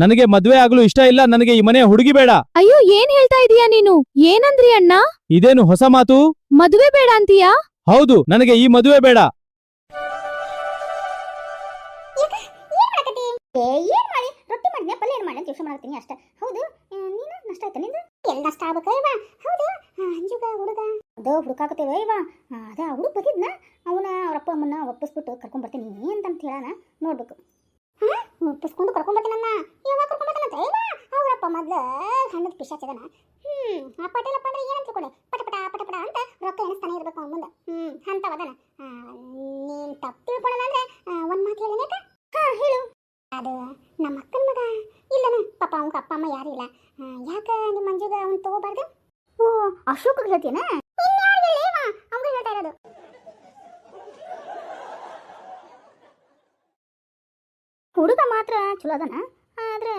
ನನಗೆ ಮದ್ವೆ ಆಗಲು ಇಷ್ಟ ಇಲ್ಲ. ನನಗೆ ಈ ಮನೆ ಹುಡುಗಿ ಬೇಡ. ಅಯ್ಯೋ ಏನ್ ಹೇಳ್ತಾ ಇದೀಯಾ ನೀನು? ಏನಂದ್ರಿ ಅಣ್ಣ? ಇದೇನು ಹೊಸ ಮಾತು? ಮದುವೆ ಬೇಡ ಅಂತೀಯಾ? ಹೌದು, ನನಗೆ ಈ ಮದುವೆ ಬೇಡ. ಏನ್ ಮಾಡಿ ರೊಟ್ಟಿ ಮಾಡಿದ್ನೆ, ಪಲ್ಯ ಏನ್ ಮಾಡಿ ಅಂತ ಯೋಚನೆ ಮಾಡ್ತೀನಿ ಅಷ್ಟೇ. ಹೌದು, ನೀನು ನಷ್ಟ ಆಯ್ತಾ ನಿಂದು? ಎಲ್ಲ ನಷ್ಟ ಆಗ್ಬೇಕಲ್ವಾ? ಹೌದು, ಅಂಜುಗ ಹುಡುಗ ಅದು ಹುಡುಕಾಕತ್ತೇವ ಇವ. ಅದ ಹುಡುಗ ಬದಿದ್ನ, ಅವನ ಅವ್ರಪ್ಪ ಅಮ್ಮನ್ನ ಒಪ್ಪಿಸ್ಬಿಟ್ಟು ಕರ್ಕೊಂಡ್ ಬರ್ತೀನಿ ಅಂತ ಹೇಳಾನ. ನೋಡ್ಬೇಕು. ಒಪ್ಪಿಸ್ಕೊಂಡು ಕರ್ಕೊಂಡ್ ಬರ್ತೀನನ್ನ. ಯಾವಾಗ ಕರ್ಕೊಂಡ್ ಬರ್ತಾನಂತ? ಅವ್ರಪ್ಪ ಮೊದ್ಲು ಹಣ್ಣದ ಪಿಶಾಚದನ. ಆ ಪಟೇಲಪ್ಪ ಅಂದ್ರೆ ಏನಂತ ತಿಳ್ಕೊಂಡೆ? ಪಟಪಟ ಪಟಪಟ ಅಂತ ರೊಕ್ಕ ಎಣಿಸ್ತಾನೆ ಇರ್ಬೇಕು ಅವ್ನ ಮುಂದೆ. ಅಂತವದನ. ನೀನ್ ತಪ್ಪು ತಿಳ್ಕೊಳ್ಳಲ್ಲ ಅಂದ್ರೆ ಒಂದ್ ಮಾತು ಹೇಳಿನೇಕ? ಹೇಳು. ಅದು ನಮ್ಮ ಅಕ್ಕನ ಮಗ ಇಲ್ಲನ. ಪಾಪ ಅವನ ಅಪ್ಪ ಅಮ್ಮ ಯಾರು ಇಲ್ಲ. ಯಾಕ ನಿಮ್ಮ ಮಂಜುಗ ಅವ್ನು ತಗೋಬಾರ್ದು? ಓ, ಅಶೋಕ್ ಹೇಳ್ತೀನ? ಅವ್ಗ ಹೇಳ್ತಾ ಇರೋದು. ಹುಡುಗ ಮಾತ್ರ ಚಲೋ ಅದನ. ಆದ್ರೆ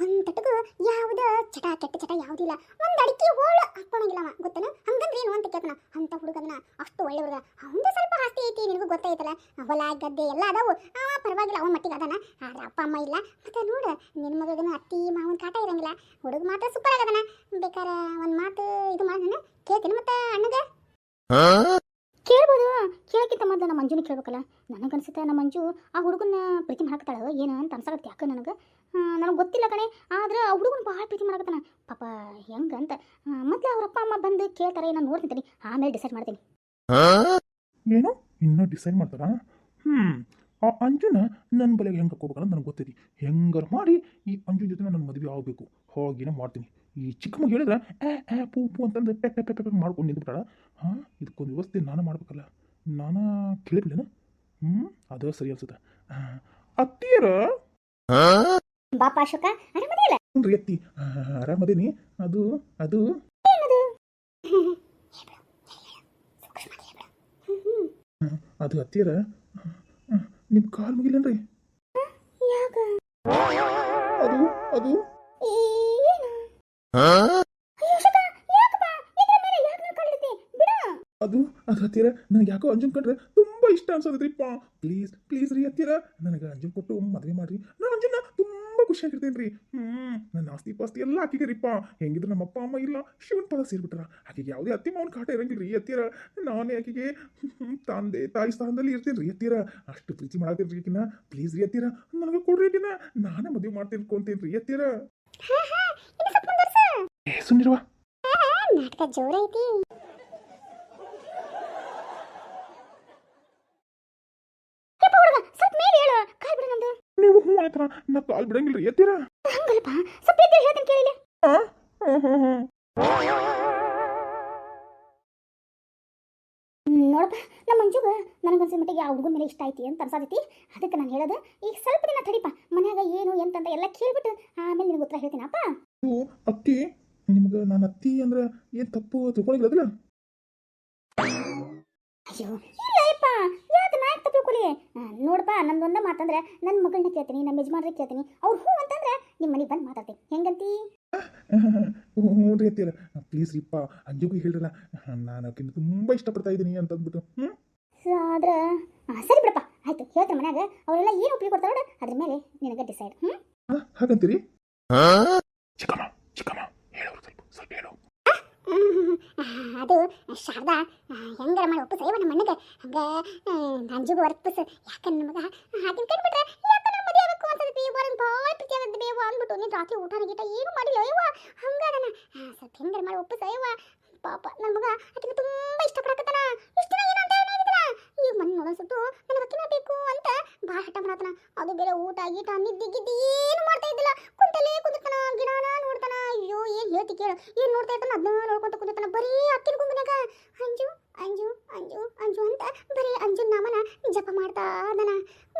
ಒಂದ್ ತಟಗ ಯಾವ್ದ ಚಟ ಕೆಟ್ಟ ಚಟ ಯಾವ್ದಿಲ್ಲ. ಒಂದ್ ಅಡಿಕೆ ಹೋಳ ಹಾಕೊಳಂಗಿಲ್ಲವ, ಗೊತ್ತನ? ಹಂಗಂದ್ರೆ ಏನು ಅಂತ ಕೇಳ್ತಾನ. ಅಂತ ಹುಡುಗದನ, ಅಷ್ಟು ಒಳ್ಳೆ ಹುಡುಗ. ಅವಂದು ಸ್ವಲ್ಪ ಆಸ್ತಿ ಐತಿ, ನಿನಗೂ ಗೊತ್ತೈತಲ್ಲ. ಹೊಲ ಗದ್ದೆ ಎಲ್ಲ ಅದಾವು. ಪರವಾಗಿಲ್ಲ, ಅವನ ಮಟ್ಟಿಗೆ ಅದನ. ಆದ್ರೆ ಅಪ್ಪ ಅಮ್ಮ ಇಲ್ಲ. ಮತ್ತೆ ನೋಡ, ನಿನ್ನ ಮಗನ ಅತ್ತಿ ಮಾವನ್ ಕಾಟ ಇರಂಗಿಲ್ಲ. ಹುಡುಗ ಮಾತ್ರ ಸೂಪರ್ ಆಗದನ. ಬೇಕಾರೆ ಒಂದ್ ಮಾತು ಇದು ಮಾಡಿ ಕೇಳ್ತೀನಿ. ಮತ್ತೆ ಅಣ್ಣಗ ಕೇಳ್ಬೋದು. ಕೇಳಕ್ಕಿಂತ ಮೊದಲು ನಮ್ಮ ಮಂಜುನ ಕೇಳ್ಬೇಕಲ್ಲ. ನನಗನ್ಸುತ್ತೆ ನಮ್ಮ ಮಂಜು ಆ ಹುಡುಗನ ಪ್ರೀತಿ ಮಾಡಕತ್ತಾಳ ಏನು ಅಂತ ಅನ್ಸಾಕತ್ತೆ. ಯಾಕೆ ನನಗೆ ಗೊತ್ತಿಲ್ಲ ಕಣೆ. ಆದ್ರೆ ಆ ಹುಡುಗನ ಭಾಳ ಪ್ರೀತಿ ಮಾಡಕತ್ತಾನ ಪಾಪ. ಹೆಂಗಂತ ಮೊದಲು ಅವ್ರಪ್ಪ ಅಮ್ಮ ಬಂದು ಕೇಳ್ತಾರೆ. ನಾನು ನೋಡ್ತೀನಿ, ಆಮೇಲೆ ಡಿಸೈಡ್ ಮಾಡ್ತೀನಿ. ಏನು ಇನ್ನೂ ಡಿಸೈಡ್ ಮಾಡ್ತಾರಾ? ಆ ಅಂಜುನ ನನ್ನ ಬಲೆಗೆ ಹೆಂಗೆ ಹಾಕೋಬೇಕಂತ ನನಗೆ ಗೊತ್ತೈತಿ. ಹೆಂಗಾರ ಮಾಡಿ ಈ ಅಂಜುನ ಜೊತೆ ನನ್ನ ಮದುವೆ ಆಗಬೇಕು. ಹೋಗಿನ ಮಾಡ್ತೀನಿ. ಈ ಚಿಕ್ಕ ಮಗ ಹೇಳಿದ್ರೆ ಪೂ ಪೂ ಅಂತಂದು ಪೆ ಮಾಡ್ಕೊಂಡು ನಿಂತ್ಬಿಟ್ಟಾಳ. ಇದಕ್ಕೊಂದು ವ್ಯವಸ್ಥೆ ನಾನು ಮಾಡ್ಬೇಕಲ್ಲ. ನಾನು ಕೇಳಿಬಿಡೇನ? ಅದು ಸರಿ ಅನ್ಸುತ್ತೆ. ಅತ್ತಿಯರ ಬಾಪ ಅಶೋಕ, ಆರಾಮದಿಲ್ಲ? ರೀ ಅತ್ತಿ, ಆರಾಮದೀನಿ. ಅದು ಅದು ಅದು ಅತ್ತಿಯರ ನಿಮ್ಮ ಕಾಲು ಮುಗಿಲೇನ್ರಿ? ಅದು ಅದು ಅದು ಅದು ಹತ್ತಿರ ನನಗೆ ಯಾಕೋ ಅಂಜನ್ ಕಂಡ್ರೆ ತುಂಬಾ ಇಷ್ಟ ಅನ್ಸೋದ್ರಿಪ್ಪ. ಪ್ಲೀಸ್ ಪ್ಲೀಸ್ ರೀ ಹತ್ತಿರ ನನಗೆ ಅಂಜನ್ ಕೊಟ್ಟು ಮದುವೆ ಮಾಡ್ರಿ. ನಾನು ಅಂಜನ್ನ ತುಂಬಾ ಖುಷಿಯಾಗಿರ್ತೇನೆ ರೀ. ನನ್ನ ಆಸ್ತಿ ಪಾಸ್ತಿ ಎಲ್ಲ ಹಾಕಿದ್ರಿಪ್ಪ. ಹೆಂಗಿದ್ರು ನಮ್ಮ ಅಪ್ಪ ಅಮ್ಮ ಇಲ್ಲ, ಶಿವನ್ ಪದ ಸೇರ್ಬಿಟ್ರ. ಆಕೆಗೆ ಯಾವುದೇ ಅತ್ತಿ ಮಾವನ ಕಾಟ ಇರಂಗಿಲ್ಲ ರೀ ಹತ್ತಿರ. ನಾನೇ ಆಕೆಗೆ ತಂದೆ ತಾಯಿ ಸ್ಥಾನದಲ್ಲಿ ಇರ್ತೇನೆ ರೀ ಹತ್ತಿರ. ಅಷ್ಟು ಪ್ರೀತಿ ಮಾಡಾಕ್ತೇನೆ ರೀ ಆಕಿನ. ಪ್ಲೀಸ್ ರೀ ಹತ್ತಿರ ನನಗೆ ಕೊಡ್ರಿ ಆಕಿನ. ನಾನೇ ಮದುವೆ ಮಾಡ್ತೇನೆ ಅನ್ಕೊಂತೇನೆ ರೀ ಹತ್ತಿರ. ಸುಂದಿರುವ ನಾಟಕ ಜೋರೈತಿ. ನೀವು ಹ್ಞೂ ಆಯ್ತರ ನಾ ಕಾಲ್ ಬಿಡಂಗಿಲ್ಲ ರೀ ಹತ್ತಿರ. ಹಂಗಲ್ಪ ಸ್ವಲ್ಪ ಇದ್ದರೆ ಹೇಳ್ತೀನಿ ಕೇಳಿಲ್ಲ. ನೋಡಪ್ಪ, ನಮ್ಮ ಮಂಜುಗ ನನಗನ್ಸಿದ ಮಟ್ಟಿಗೆ ಆ ಹುಡುಗನ ಮೇಲೆ ಇಷ್ಟ ಐತಿ ಅಂತ ಅನ್ಸಾದೈತಿ. ಅದಕ್ಕೆ ನಾನು ಹೇಳೋದು, ಈಗ ಸ್ವಲ್ಪ ದಿನ ತಡಿಪ. ಮನ್ಯಾಗ ಏನು ಎಂತಂತ ಎಲ್ಲ ಕೇಳ್ಬಿಟ್ಟು ಆಮೇಲೆ ನಿನಗೆ ಉತ್ತರ ಹೇಳ್ತೀನಪ್ಪ. ನೀವು ಅತ್ತಿ, ನಿಮ್ಗೆ ನಾನು ಅತ್ತಿ ಅಂದ್ರೆ ಏನು ತಪ್ಪು ತಿಳ್ಕೊಂಡಿಲ್ಲದಲ್ಲ? ಅಯ್ಯೋ ಇಲ್ಲಪ್ಪ, ಯಾಕೆ ನಾಯಕ್ ತಪ್ಪಿಕೊಳ್ಳಿ. ನೋಡಪ್ಪ, ನಂದೊಂದ ಮಾತಂದ್ರೆ ನನ್ನ ಮಗಳನ್ನ ಕೇಳ್ತೀನಿ, ನಮ್ಮ ಯಜಮಾನ್ರಿಗೆ ಕೇಳ್ತೀನಿ. ಅವ್ರು ಹ್ಞೂ ಅಂತಂದ್ರೆ ನಿಮ್ಮ ಮನೆಗೆ ಬಂದು ಮಾತಾಡ್ತೀನಿ. ಹೆಂಗಂತಿ? ಹ್ಞೂ ರೀ ಹತ್ತಿರ. ಪ್ಲೀಸ್ ರೀಪ್ಪ, ಅಂಜುಗೂ ಹೇಳ್ರಲ್ಲ, ನಾನು ಆಕಿನ ತುಂಬ ಇಷ್ಟಪಡ್ತಾ ಇದ್ದೀನಿ ಅಂತಂದ್ಬಿಟ್ಟು. ಆದ್ರೆ ಸರಿ ಬಿಡಪ್ಪ, ಆಯ್ತು ಹೇಳ್ತಾರೆ ಮನ್ಯಾಗ. ಅವರೆಲ್ಲ ಏನು ಒಪ್ಪಿಗೆ ಕೊಡ್ತಾರ ಅದ್ರ ಮೇಲೆ ನಿನಗೆ ಡಿಸೈಡ್. ಹಾಗಂತೀರಿ? ಚಿಕ್ಕಮ್ಮ ಚಿಕ್ಕಮ್ಮ ಹೇಳೋರು ಸ್ವಲ್ಪ ಸ್ವಲ್ಪ ಹೇಳೋ. ಅದು ಶಾರದಾ ಹೆಂಗಾರ ಮಾಡಿ ಒಪ್ಪಿಸ ಇವ ನಮ್ಮ ಅಣ್ಣಗೆ. ಹಂಗೆ ಅಂಜುಗೂ ವರ್ತಿಸ್. ಯಾಕಂದ್ರೆ ನಮಗೆ ಹಾಕಿನ ಕಟ್ಬಿಟ್ರೆ ಯಾಕೆ ನಮ್ಮ ಮದುವೆ ಆಗಬೇಕು ಅಂತಂದು ಬೇವು ಬರೋದು ಭಾಳ ಪ್ರೀತಿ ಆಗತ್ತೆ ಬೇವು ಅಂದ್ಬಿಟ್ಟು. ನೀನು ರಾತ್ರಿ ಊಟ ಗೀಟ ಏನು ಮಾಡಿಲ್ಲ ಇವ. ಹಂಗಾದನ ಸ್ವಲ್ಪ ಹೆಂಗಾರ ಮಾಡಿ ಒಪ್ಪಿಸ ಇವ. ಪಾಪ ನನ್ನ ಮಗ ಆಕಿನ ತುಂಬ ಇಷ್ಟಪಡಕತ್ತಾನ. ಇಷ್ಟ ದಿನ ಏನು ಅಂತ ಏನಿದ್ರ ಈಗ ಮನೆ ನೋಡೋಸತ್ತು ನನಗೆ ಅಕ್ಕಿನ ಬೇಕು ಅಂತ ಭಾಳ ಹಠ ಮಾಡತ್ತಾನ. ಅದು ಬೇರೆ ಊಟ ಗೀಟ ನಿದ್ದೆ ಗಿದ್ದೆ ಏನು ಮಾಡ್ತಾ ಇದ್ದಿಲ್ಲ. ಕುಂತಲೇ ಕುಂದಿರ್ತಾನ, ಗಿಡನ ನೋಡ್ತಾನ. ಅಯ್ಯೋ ಏನು ಹೇಳ್ತಿ ಕೇಳು, ಏನು ನೋಡ್ತಾ ಇರ್ತಾನ ಅದನ್ನ ನೋಡ್ಕೊಂತ ಕುಂದಿರ್ತಾನ. ಬರೀ ಅಕ್ಕಿನ ಗುಂಬಿನಾಗ ಅಂಜು ಅಂಜು ಅಂಜು ಅಂಜು ಅಂತ ಬರೀ ಅಂಜುನ ನಾಮನ ಜಪ ಮಾಡ್ತಾ ಅದನ.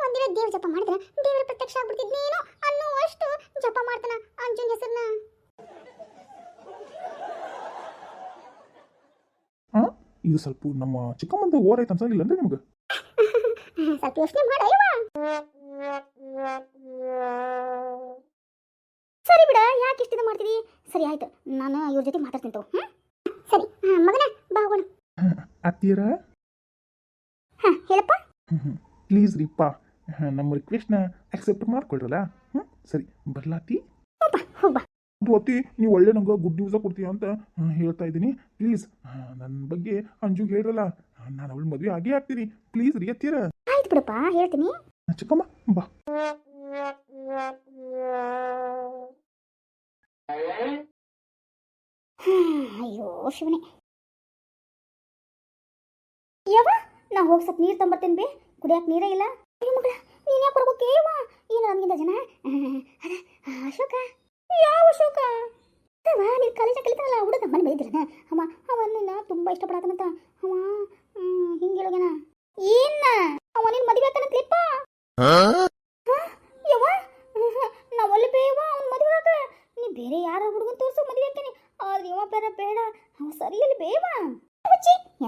ಒಂದಿನ ದೇವ್ರ ಜಪ ಮಾಡಿದ್ರೆ ದೇವರ ಪ್ರತ್ಯಕ್ಷ ಆಗ್ಬಿಡ್ತಿದ್ನೇನೋ ಅನ್ನೋ ಅಷ್ಟು ಜಪ ಮಾಡ್ತಾನ ಅಂಜುನ ಹೆಸರನ್ನ. ಇದು ಸ್ವಲ್ಪ ನಮ್ಮ ಚಿಕ್ಕಮ್ಮಂದು ಓವರ್ ಆಯ್ತು ಅನ್ಸಂಗಿಲ್ಲನ್ರಿ ನಿಮ್ಗೆ? ಸ್ವಲ್ಪ ಯೋಚನೆ ಮಾಡ ಇವ. ಸರಿ ಬಿಡ, ಯಾಕೆ ಇಷ್ಟಿದ ಮಾಡ್ತೀವಿ? ಸರಿ ಆಯ್ತು, ನಾನು ಇವ್ರ ಜೊತೆ ಮಾತಾಡ್ತೀನಿ ತಗೋ. ಸರಿ ಮಗನ ಬಾ ಹೋಗೋಣ. ಅತ್ತೀರ ಹೇಳಪ್ಪ. ಪ್ಲೀಸ್ ರೀಪ್ಪ, ನಮ್ಮ ರಿಕ್ವೆಸ್ಟ್ನ ಅಕ್ಸೆಪ್ಟ್ ಮಾಡ್ಕೊಳ್ರಲ್ಲ. ಸರಿ ಬರ್ಲಾತಿ ಹೋಗ್ಬಾ. ಅದು ಅತ್ತಿ ನೀವು ಒಳ್ಳೆ ನಂಗೆ ಗುಡ್ ನ್ಯೂಸ ಕೊಡ್ತೀಯ ಅಂತ ಹೇಳ್ತಾ ಇದ್ದೀನಿ. ಪ್ಲೀಸ್ ನನ್ನ ಬಗ್ಗೆ ಅಂಜುಗೆ ಹೇಳ್ರಲ್ಲ, ನಾನು ಅವಳ ಮದುವೆ ಆಗೇ ಆಗ್ತೀನಿ. ಪ್ಲೀಸ್ ರೀ ಅತ್ತಿಯರ. ಆಯ್ತು ಬಿಡಪ್ಪ, ಹೇಳ್ತೀನಿ. ಚಿಕ್ಕಮ್ಮ ಬಾ. ಅಯ್ಯೋ ಶಿವನೇ. ಯವ್ವ, ನಾ ಹೋಗಿ ಸ್ವಲ್ಪ ನೀರು ತಂಬರ್ತೇನೆ ಬೇ, ಕುಡಿಯಕ್ಕೆ ನೀರೇ ಇಲ್ಲ. ಅಯ್ಯೋ ಮಗಳ, ನೀನು ಯಾಕೆ ಬರ್ಬೇಕೇವ? ಏನು ನನ್ಗಿಂತ ಜನ ಅದ ಅಶೋಕ. ಯಾವ ಅಶೋಕ? ನೀನು ಕಾಲೇಜಾಗ ಕಲಿತಾನಲ್ಲ ಹುಡುಗ, ಮನೆ ಬೆಳೆದಿರನ ಅವ. ಅವ ನಿನ್ನ ತುಂಬ ಇಷ್ಟಪಡತಾನಂತ ಅವ. ಹಿಂಗೆ ಹೇಳೋಗೇನ ಏನ? ಅವ ನಿನ್ನ ಮದುವೆ ಆಕನಂತಲಿಪ್ಪ. ಯವ್ವ, ನಾ ಒಲ್ಲಿ ಬೇವ ಅವ್ನ ಮದುವೆ ಆಕ. ನೀ ಬೇರೆ ಯಾರ ಹುಡುಗನ್ ತೋರಿಸು ಮದುವೆ ಆಕೇನಿ. ಆದ್ರೆ ಇವ ಬೇರೆ ಬೇಡ, ಅವ ಸರಿಯಲ್ಲಿ ಬೇವ.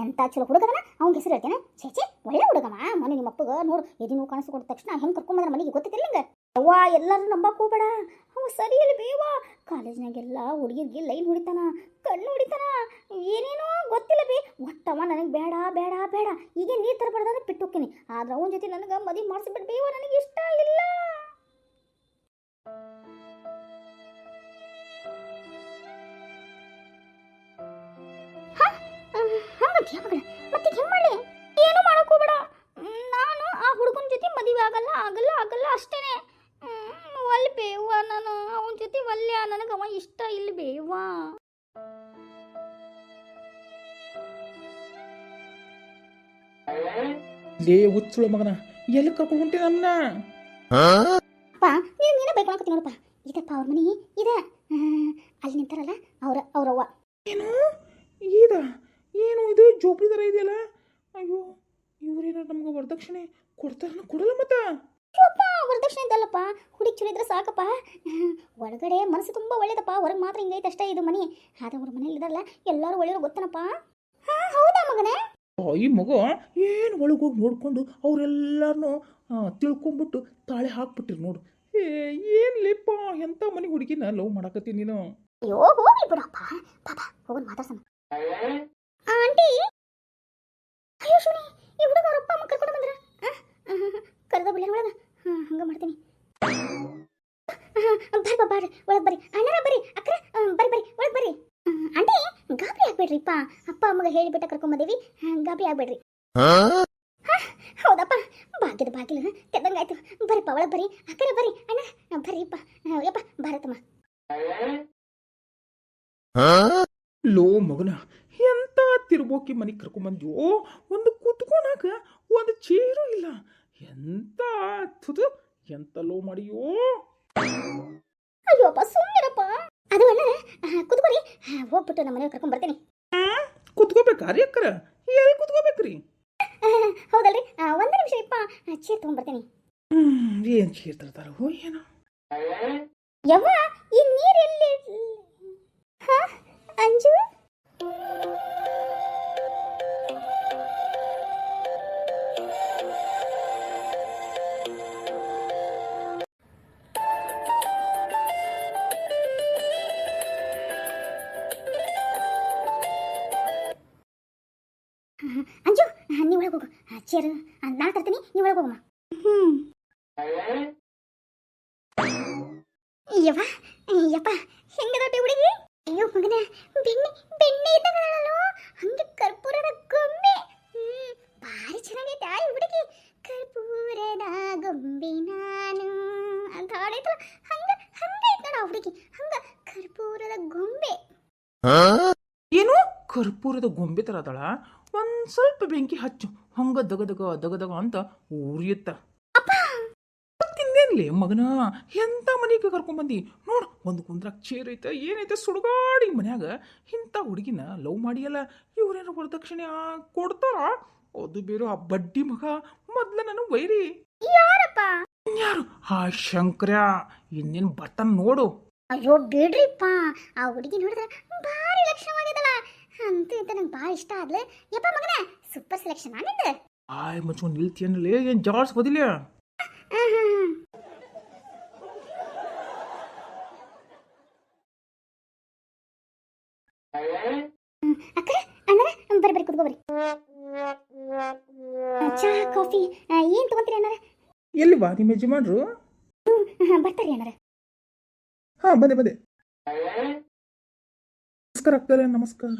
ಎಂತ ಚಲೋ ಹುಡುಗದನ, ಅವ್ನ ಹೆಸರು ಹೇಳ್ತೇನೆ. ಚೇಚೆ, ಒಳ್ಳೆ ಹುಡುಗವ. ಮನೆ ನಿಮ್ಮ ಅಪ್ಪಗ ನೋಡು ಎದಿ ನೋವು ಕಾಣಿಸ್ಕೊಟ್ಟ ತಕ್ಷಣ ಹೆಂಗೆ ಕರ್ಕೊಂಬಂದ್ರ ಮನೆಗೆ ಗೊತ್ತಿಲ್ಲ ನಿಂಗೆ. ಅವ್ವ, ಎಲ್ಲರೂ ನಂಬಕ್ ಹೋಗ್ಬೇಡ, ಅವ ಸರಿಯಲ್ಲಿ ಬೇವ. ಕಾಲೇಜ್ನಾಗೆಲ್ಲ ಹುಡುಗಿರ್ಗೆ ಲೈನ್ ಹೊಡಿತಾನ, ಕಣ್ಣು ಹೊಡಿತಾನ, ಏನೇನೋ ಗೊತ್ತಿಲ್ಲ ಬೇ. ಒಟ್ಟವ ನನಗೆ ಬೇಡ ಬೇಡ ಬೇಡ. ಈಗ ನೀರು ತರಬಾರ್ದಂದ್ರೆ ಬಿಟ್ಟು ಹೋಗ್ತೀನಿ. ಆದ್ರೆ ಅವನ ಜೊತೆ ನನಗೆ ಮದುವೆ ಮಾಡಿಸ್ಬಿಟ್ಟು ಬೇವ, ನನಗೆ ಇಷ್ಟ ಇಲ್ಲ. ಮತ್ತೆ ಹೆಂಗ್ ಮಾಡಿ? ಏನು ಮಾಡಕ್ ಹೋಗ್ಬೇಡ. ನಾನು ಆ ಹುಡುಗನ ಜೊತೆ ಮದುವೆ ಆಗಲ್ಲ ಆಗಲ್ಲ ಆಗಲ್ಲ ಅಷ್ಟೇನೆ. ಒಲ್ಲಿ ಬೇವ, ನಾನು ಅವನ ಜೊತೆ ಒಲ್ಲೆ. ನನಗೆ ಅವ ಇಷ್ಟ ಇಲ್ಲ ಬೇವ. ಲೇ ಹುಚ್ಚುಳ ಮಗನ, ಎಲ್ಲಿ ಕರ್ಕೊಂಡು ಹೊಂಟೆ ನಮ್ಮನ್ನ? ಅಪ್ಪ, ನೀನೇ ಬೈಕೊಳಕತ್ತಿ ನೋಡಪ್ಪ. ಇದಪ್ಪ ಅವ್ರ ಮನೆ ಇದೆ, ಅಲ್ಲಿ ನಿಂತಾರಲ್ಲ ಅವ್ರವ್ವ. ಏನು ಇದ? ಏನು ಇದು ಜೋಪಡಿ ಥರ ಇದೆಯಲ್ಲ? ಅಯ್ಯೋ, ಇವ್ರೇನಾರು ನಮ್ಗೆ ವರದಕ್ಷಿಣೆ ಕೊಡ್ತಾರ? ಕೊಡಲ್ಲ ಮತ್ತ? ಅಪ್ಪ, ವರದಕ್ಷಿಣೆ ಇದ್ದಲ್ಲಪ್ಪ, ಹುಡುಗಿ ಚಲೋ ಇದ್ರೆ ಸಾಕಪ್ಪ. ಒಳಗಡೆ ಮನಸ್ಸು ತುಂಬ ಒಳ್ಳೇದಪ್ಪ, ಹೊರಗೆ ಮಾತ್ರ ಹಿಂಗೈತೆ ಅಷ್ಟೇ ಇದು ಮನೆ. ಆದ್ರೆ ಅವ್ರ ಮನೇಲಿ ಇದಾರಲ್ಲ ಎಲ್ಲರೂ ಒಳ್ಳೆಯವ್ರು ಗೊತ್ತನಪ್ಪ. ಹೌದಾ ಮಗನೇ? ಈ ಮಗ ಏನು ಒಳಗೋಗಿ ನೋಡ್ಕೊಂಡು ಅವರೆಲ್ಲರನ್ನೂ ತಿಳ್ಕೊಂಬಿಟ್ಟು ತಾಳೆ ಹಾಕ್ಬಿಟ್ಟಿರು ನೋಡು. ಏನು ಲೇಪ್ಪ, ಎಂಥ ಮನೆ ಹುಡುಗಿನ ಲವ್ ಮಾಡಕತ್ತಿ ನೀನು? ಅಯ್ಯೋ ಹೋಗ್ಲಿ ಬಿಡಪ್ಪ, ಪಾಪ ಹೋಗೋಣ ಮಾತಾಡ್ಸೋಣ. ಆಂಟಿ, ಅಯ್ಯೋ ಶುನಿ, ಈ ಹುಡುಗ ಅವ್ರ ಅಪ್ಪ ಅಮ್ಮ ಕರ್ಕೊಂಡು ಬಂದ್ರ? ಕರೆದ ಬಿಡ ಒಳಗ. ಹಂಗ ಮಾಡ್ತೀನಿ. ಬರ್ಬಾ ಬಾರಿ, ಒಳಗೆ ಬರ್ರಿ. ಅಣ್ಣರ ಬರ್ರಿ, ಅಕ್ಕರ ಬರ್ರಿ ಬರ್ರಿ, ಒಳಗೆ ಬರ್ರಿ. ಆಂಟಿ, ಗಾಬರಿ ಆಗ್ಬೇಡ್ರಿಪ್ಪ, ಅಪ್ಪ ಅಮ್ಮಗ ಹೇಳಿಬಿಟ್ಟ ಕರ್ಕೊಂಬಂದೇವಿ, ಗಾಬರಿ ಆಗ್ಬೇಡ್ರಿ. ಹೌದಪ್ಪ, ಭಾಗ್ಯದ ಬಾಗಿಲು ತೆದಂಗಾಯ್ತು. ಬರ್ರಿಪ್ಪ, ಒಳಗೆ ಬರ್ರಿ. ಅಕ್ಕರ ಬರ್ರಿ, ಅಣ್ಣ ಬರ್ರಿಪ್ಪ. ಯಪ್ಪ ಭಾರತಮ್ಮ. ಲೋ ಮಗನ, ಎಂತ ತಿರ್ಬೋಕಿ ಮನೆಗೆ ಕರ್ಕೊಂಬಂದ್ಯೋ? ಒಂದು ಕೂತ್ಕೊಳಕ ಒಂದು ಚೇರು ಇಲ್ಲ. ಎಂತ ತುದು, ಎಂತ ಲೋ ಮಾಡಿಯೋ? ಅಯ್ಯೋಪ್ಪ, ಸುಮ್ಮನಿರಪ್ಪ. ಅದು ಅಣ್ಣ, ಕುತ್ಕೋರಿ, ಹೋಗ್ಬಿಟ್ಟು ನಮ್ಮ ಮನೆಗೆ ಕರ್ಕೊಂಡ್ ಬರ್ತೀನಿ. ಕುತ್ಕೋಬೇಕಾರಿ ಅಕ್ಕರ? ಎಲ್ಲಿ ಕುತ್ಕೋಬೇಕ್ರಿ? ಹೌದಲ್ರಿ, ಒಂದೇ ನಿಮಿಷ ಇಪ್ಪ, ಚೇರ್ ತಗೊಂಡ್ಬರ್ತೀನಿ. ಏನು ಚೇರ್ ತರ್ತಾರೋ ಏನೋ? ಯವ್ವ, ಈ ನೀರೆಲ್ಲಿ? ಅಂಜು, ಅಂಜು, ನೀ ಒಳಗೆ ಹೋಗು. ಚೇರ್ ನಾನು ತರ್ತೀನಿ, ನೀ ಒಳಗೆ ಹೋಗಮ್ಮ. ಯವ್ವ, ಯಪ್ಪ, ಹೆಂಗದ ಹುಡುಗಿ? ಅಯ್ಯೋ ಮಗನ, ಬೆಣ್ಣೆ ಇದ್ದಾಗಲೋ, ಹಂಗೆ ಕರ್ಪೂರದ ಗೊಂಬೆ. ಭಾರಿ ಚೆನ್ನಾಗೈತೆ ಆ ಹುಡುಗಿ. ಕರ್ಪೂರದ ಗೊಂಬೆ ನಾನು ಅಂತ ಹಾಡೈತಲ್ಲ, ಹಂಗ ಹಂಗೈತೆ ನೋಡ ಆ ಹುಡುಗಿ. ಹಂಗ ಕರ್ಪೂರದ ಗೊಂಬೆ. ಏನು ಕರ್ಪೂರದ ಗೊಂಬೆ ಥರ ಅದಳ? ಒಂದು ಸ್ವಲ್ಪ ಬೆಂಕಿ ಹಚ್ಚು, ಹಂಗ ದಗದಗ ದಗದಗ ಅಂತ ಉರಿಯುತ್ತ. ತಿಂದೇನ್ಲಿ ಮಗನ, ಎಂತ ಮನೆಗೆ ಕರ್ಕೊಂಬಂದಿ ನೋಡು. ಒಂದು ಕುಂದ್ರಾಕ್ ಚೇರ್ ಐತೆ, ಏನೈತೆ ಸುಡುಗಾಡಿ ಮನ್ಯಾಗ. ಇಂಥ ಹುಡುಗಿನ ಲವ್ ಮಾಡಿಯಲ್ಲ, ಇವ್ರೇನು ವರದಕ್ಷಿಣೆ ಕೊಡ್ತಾರ? ಅದು ಬೇರೆ ಆ ಬಡ್ಡಿ ಮಗ ಮೊದ್ಲ ನಾನು ವೈರಿ. ಯಾರಪ್ಪ? ಯಾರು? ಆ ಶಂಕರ ಇನ್ನೇನು ಬರ್ತಾನ ನೋಡು. ಅಯ್ಯೋ ಬಿಡ್ರಿಪ್ಪ, ಆ ಹುಡುಗಿ ನೋಡಿದ್ರೆ ಭಾರಿ ಲಕ್ಷಣವಾಗಿದ್ದಲ್ಲ. ಅಂತೂ ಇಂತ ನಂಗೆ ಭಾಳ ಇಷ್ಟ ಆದ್ಲೆ. ಯಪ್ಪ ಮಗನ, ಸೂಪರ್ ಸೆಲೆಕ್ಷನ್ ಆಗಿದ್ದ. ಆಯ್ ಮಚ್ಕೊಂಡು ನಿಲ್ತಿಯನ್ನಲೇ, ಏನು ಜಾರ್ಸ್ ಬದಿಲ್ಲ? ಅಕ್ಕ, ಅಣ್ಣ ಬರ್ರಿ ಕುತ್ಕೋ ಬರ್ರಿ. ಚಾ ಕಾಫಿ ಏನು ತಗೊಂತೀರಿ ಅಣ್ಣಾರ? ಎಲ್ಲಿ ಬಾ ನಿಮ್ಮ ಯಜಮಾನ್ರು? ಬರ್ತಾರಿ ಅಣ್ಣಾರ. ಹಾಂ ಬಂದೆ ನಮಸ್ಕಾರ ಅಕ್ಕರೆ ನಮಸ್ಕಾರ